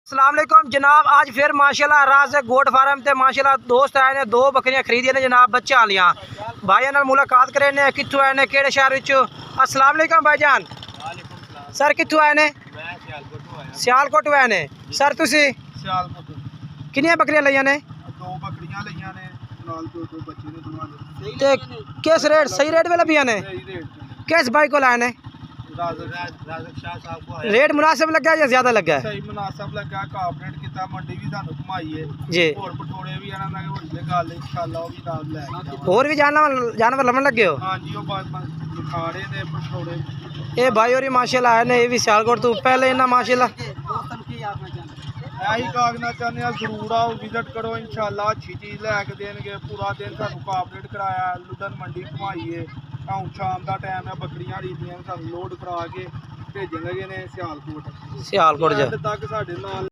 अस्सलाम वालेकुम जनाब। आज फिर माशाल्लाह राज से गोट फार्म ते माशाल्लाह दोस्त आए ने, दो बकरियां खरीदी ने जनाब, बच्चे आलियां भाइयों नाल मुलाकात करे ने, कित्थों आए ने, केड़े शहर विचों। अस्सलाम वालेकुम भाईजान। सर कित्थों आए ने? सियालकोट आए ने। सर तुसी किन्नियां बकरियां लईयां ने? दो बकरियां लईयां ने, नाल दो बच्चे ने दोवां दे। ते किस रेट, सही रेट में लभियां ने? सही रेट किस भाई को लाए ने? राजक शाह साहब को आया। रेट मुनासिब लगा या ज्यादा लगा है? सही मुनासिब लगा, कापरेट किता, मंडी भी सानू घुमाई है जी। और पटोड़े भी आना ना होई ते गल इंशाअल्लाह वो भी नाल ले जावांगे। और भी जानवर लभन लगे हो? हां जी, वो बात दिखा रहे ने पटोड़े। ये भाई और माशाल्लाह आए ने, ये भी सियालकोट तो पहले इन्ना माशाल्लाह। यही कागना चाहते हैं, जरूर आओ, विजिट करो, इंशाअल्लाह अच्छी चीज़ लैके देंगे। पूरा दिन सानू कापरेट कराया, लुधन मंडी घुमाई है। ਹੁਣ ਸ਼ਾਮ ਦਾ ਟਾਈਮ ਹੈ, ਬੱਕਰੀਆਂ ਰੀਦੀਆਂ ਸਾਨੂੰ ਲੋਡ ਕਰਾ ਕੇ ਭੇਜਣ ਲੱਗੇ ਨੇ ਸਿਆਲਕੋਟ ਸਿਆਲਕੋਟ ਤੱਕ ਸਾਡੇ ਨਾਲ।